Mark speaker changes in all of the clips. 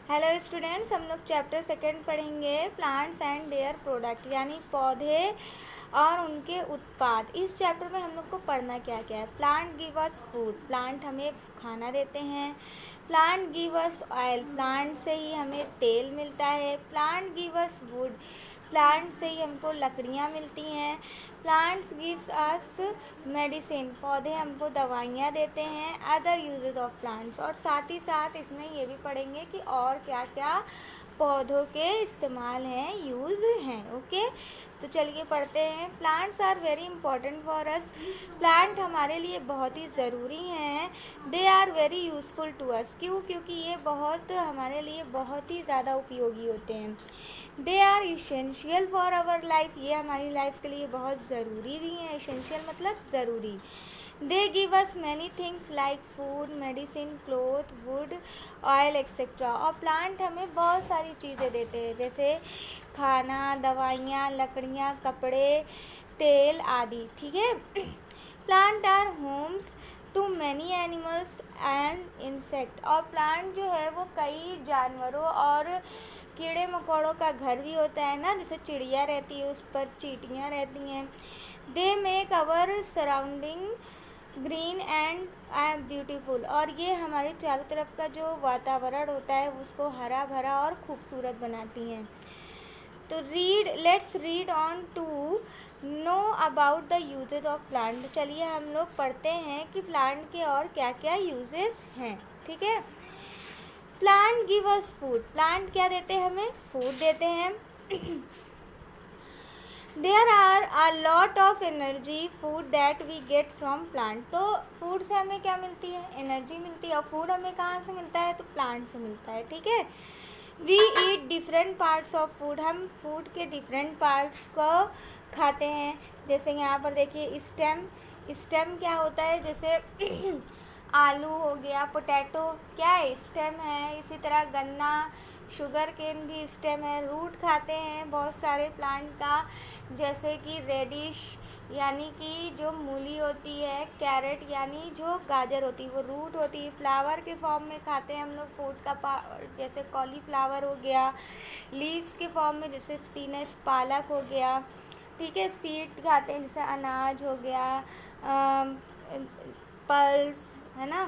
Speaker 1: Hello students, हम लोग chapter second पढ़ेंगे प्लांट्स एंड देयर प्रोडक्ट, यानी पौधे और उनके उत्पाद। इस चैप्टर में हम लोग को पढ़ना क्या क्या है। Plant give us food, plant हमें खाना देते हैं। Plant give us oil, plant से ही हमें तेल मिलता है। Plant give us wood, plant से ही हमको लकड़ियाँ मिलती हैं। प्लांट्स गिव्स अस मेडिसिन, पौधे हमको दवाइयाँ देते हैं। अदर यूजेस ऑफ प्लांट्स, और साथ ही साथ इसमें ये भी पढ़ेंगे कि और क्या क्या पौधों के इस्तेमाल हैं, यूज़ हैं। ओके, तो चलिए पढ़ते हैं। Plants are very important for us, plant हमारे लिए बहुत ही ज़रूरी हैं। They are very useful to us, क्यों? क्योंकि ये हमारे लिए बहुत ही ज़्यादा उपयोगी होते हैं। They are essential for our life, ये हमारी लाइफ के लिए बहुत ज़रूरी भी हैं। इसेंशियल मतलब ज़रूरी। They give us many things like food, medicine, cloth, would, oil etcetera. और प्लांट हमें बहुत सारी चीज़ें देते हैं, जैसे खाना, दवाइयाँ, लकड़ियाँ, कपड़े, तेल आदि। ठीक है। Plant are homes to many animals and insect, और प्लांट जो है वो कई जानवरों और कीड़े मकोड़ों का घर भी होता है ना, जैसे चिड़िया रहती है, उस पर चींटियाँ रहती हैं। They make our surrounding green and beautiful, और ये हमारे चारों तरफ का जो वातावरण होता है उसको हरा भरा और खूबसूरत बनाती हैं। तो let's read on to know about the uses of plant. चलिए हम लोग पढ़ते हैं कि प्लांट के और क्या क्या यूजेस हैं। ठीक है। Plant give us food, plant क्या देते हैं? हमें फूड देते हैं। There are a lot of energy food that we get from plant, तो फूड से हमें क्या मिलती है? एनर्जी मिलती है। और फूड हमें कहाँ से मिलता है? तो प्लांट से मिलता है। ठीक है। We eat different parts of food, हम फूड के डिफरेंट पार्ट्स को खाते हैं। जैसे यहाँ पर देखिए स्टेम, स्टेम क्या होता है? जैसे आलू हो गया, पोटैटो क्या है? स्टेम है। इसी तरह गन्ना, शुगर केन भी स्टेम है। रूट खाते हैं बहुत सारे प्लांट का, जैसे कि रेडिश यानी कि जो मूली होती है, कैरेट यानी जो गाजर होती है वो रूट होती है। फ्लावर के फॉर्म में खाते हैं हम लोग फूड का, जैसे कॉलीफ्लावर हो गया। लीव्स के फॉर्म में जैसे स्पिनच, पालक हो गया। ठीक है। सीड खाते हैं जैसे अनाज हो गया, पल्स है ना,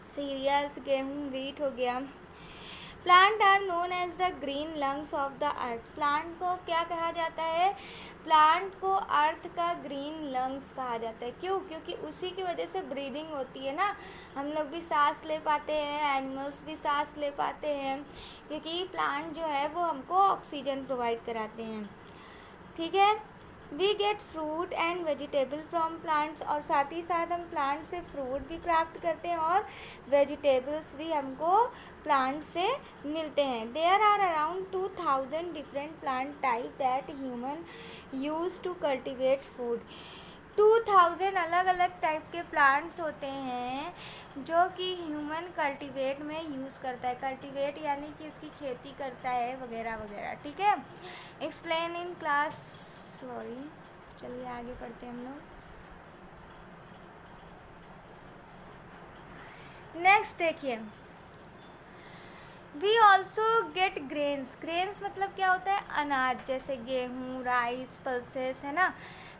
Speaker 1: सीरियल्स, गेहूँ, व्हीट हो गया। Plant are known as the green lungs of the earth, plant को क्या कहा जाता है? प्लांट को अर्थ का ग्रीन लंग्स कहा जाता है। क्यों? क्योंकि उसी की वजह से ब्रीदिंग होती है ना, हम लोग भी सांस ले पाते हैं, एनिमल्स भी सांस ले पाते हैं, क्योंकि प्लांट जो है वो हमको ऑक्सीजन प्रोवाइड कराते हैं। ठीक है। We get fruit and vegetable from plants, और साथ ही साथ हम प्लांट से फ्रूट भी प्राप्त करते हैं और वेजिटेबल्स भी हमको प्लांट से मिलते हैं। There are around 2000 different plant type that human use to cultivate food. 2000 अलग अलग टाइप के प्लांट्स होते हैं जो कि ह्यूमन कल्टिवेट में यूज़ करता है। कल्टिवेट यानी कि उसकी खेती करता है वगैरह वगैरह। ठीक है। एक्सप्लेन इन क्लास, सॉरी, चलिए आगे पढ़ते हैं हम लोग। नेक्स्ट देखिए, we also get grains, grains मतलब क्या होता है? अनाज, जैसे गेहूँ, राइस, पल्सेस है ना।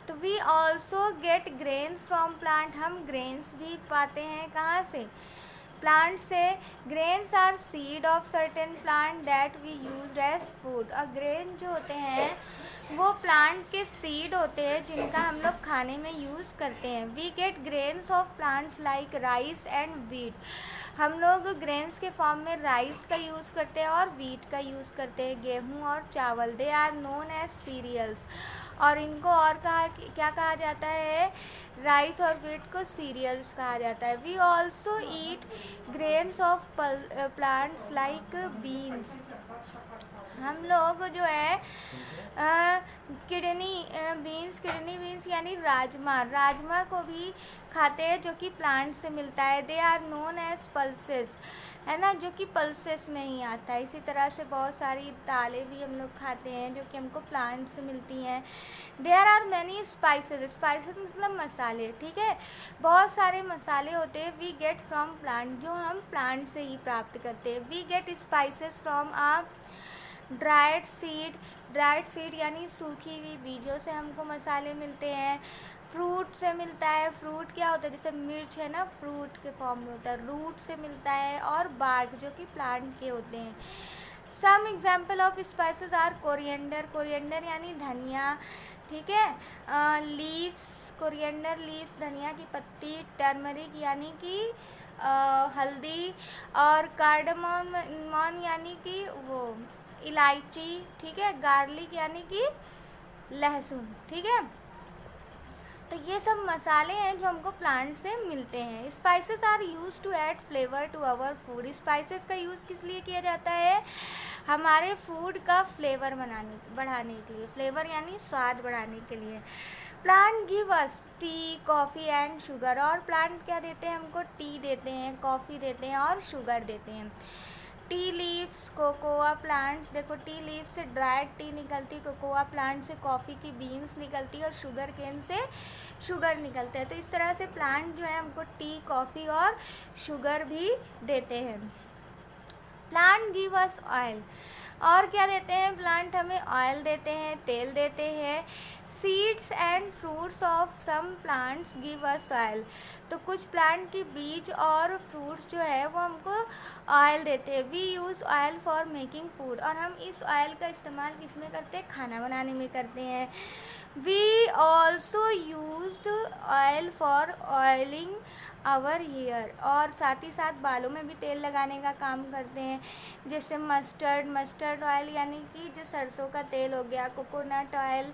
Speaker 1: तो we also get grains from plant, हम ग्रेन्स भी पाते हैं कहाँ से? प्लांट से। Grains are seed of certain plant that we use as food, और ग्रेन जो होते हैं वो प्लांट के सीड होते हैं जिनका हम लोग खाने में यूज़ करते हैं। We get grains of plants like rice and wheat, हम लोग ग्रेन्स के फॉर्म में राइस का यूज़ करते हैं और व्हीट का यूज़ करते हैं, गेहूँ और चावल। They are known as cereals, और इनको और क्या कहा जाता है? राइस और व्हीट को सीरियल्स कहा जाता है। We also eat grains of plants like beans, हम लोग जो है किडनी बीन्स यानी राजमा को भी खाते हैं, जो कि प्लांट से मिलता है। They are known as pulses, है ना, जो कि पल्सेस में ही आता है। इसी तरह से बहुत सारी दालें भी हम लोग खाते हैं जो कि हमको प्लांट से मिलती हैं। देयर आर मैनी स्पाइसेस मतलब मसाले, ठीक है, बहुत सारे मसाले होते हैं। वी गेट फ्रॉम प्लांट, जो हम प्लांट से ही प्राप्त करते हैं। We get spices from dried seed यानी सूखी हुई बीजों से हमको मसाले मिलते हैं। फ्रूट से मिलता है। फ्रूट क्या होता है, जैसे मिर्च है ना, फ्रूट के फॉर्म में होता है। रूट से मिलता है, और बार्क जो कि प्लांट के होते हैं। Some example of spices are coriander यानी धनिया, ठीक है, लीव्स, कोरिएंडर लीव्स धनिया की पत्ती। टर्मरिक यानी कि हल्दी, और कार्डमम यानी कि वो इलायची, ठीक है। गार्लिक यानी कि लहसुन, ठीक है। तो ये सब मसाले हैं जो हमको प्लांट से मिलते हैं। Spices are use to add flavour to our food. Spices का यूज़ किस लिए किया जाता है, हमारे फूड का फ्लेवर बढ़ाने के लिए। फ्लेवर यानी स्वाद बढ़ाने के लिए। Plant give us T, coffee and sugar. और प्लांट क्या देते हैं हमको, टी देते हैं, कॉफ़ी देते हैं, और शुगर देते हैं। टी लीव्स, कोकोआ प्लांट्स, देखो टी लीव्स से ड्राइड टी निकलती, कोकोआ प्लांट से कॉफ़ी की बीन्स निकलती, और शुगर केन से शुगर निकलता है। तो इस तरह से प्लांट जो है हमको टी, कॉफ़ी और शुगर भी देते हैं। प्लांट गिव अस ऑयल, और क्या देते हैं प्लांट हमें, ऑयल देते हैं, तेल देते हैं। Seeds and fruits of some plants give us oil, तो कुछ प्लांट की बीज और फ्रूट्स जो है वो हमको ऑयल देते हैं। We use oil for making food, और हम इस ऑयल का इस्तेमाल किस में करते हैं, खाना बनाने में करते हैं। We also used oil for oiling our hair, और साथ ही साथ बालों में भी तेल लगाने का काम करते हैं। जैसे मस्टर्ड ऑयल यानी कि जो सरसों का तेल हो गया, कोकोनट ऑयल,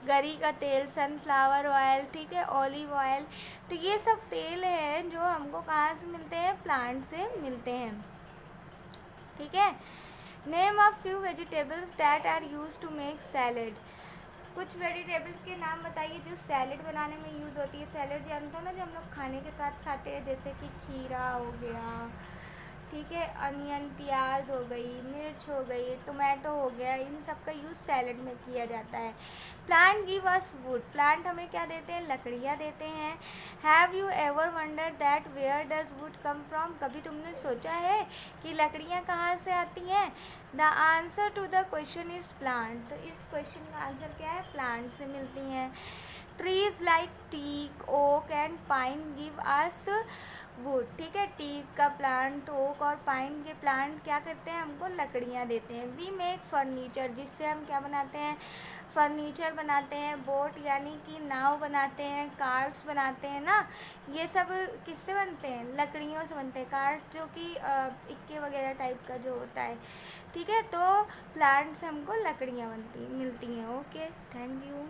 Speaker 1: गरी का तेल, सनफ्लावर ऑयल, ठीक है, ऑलिव ऑयल। तो ये सब तेल हैं जो हमको कहाँ से मिलते हैं, प्लांट से मिलते हैं, ठीक है। Name of few vegetables that are use to make salad. कुछ वेजिटेबल्स के नाम बताइए जो सैलेड बनाने में यूज़ होती है। सैलेड जानते हो ना, जो हम लोग खाने के साथ खाते हैं, जैसे कि खीरा हो गया, ठीक है, अनियन, प्याज हो गई, मिर्च हो गई, टोमेटो हो गया, इन सब का यूज़ सैलेड में किया जाता है। Plant give us wood, plant हमें क्या देते हैं, लकड़ियाँ देते हैं। Have you ever wonder that where does wood come from, कभी तुमने सोचा है कि लकड़ियाँ कहाँ से आती हैं। The answer to the question is plant, तो इस क्वेश्चन का आंसर क्या है, प्लांट से मिलती हैं। Trees like teak, oak and pine give us wood, ठीक है। टीक का प्लांट, ओक और पाइन के प्लांट क्या करते हैं, हमको लकड़ियाँ देते हैं। वी मेक फर्नीचर, जिससे हम क्या बनाते हैं, फर्नीचर बनाते हैं। बोट यानी कि नाव बनाते हैं। कार्ड्स बनाते हैं ना, ये सब किससे बनते हैं, लकड़ियों से बनते हैं। कार्ड जो कि इक्के वगैरह टाइप का जो होता है, ठीक है। तो प्लांट से हमको लकड़ियाँ मिलती हैं। Okay, thank you.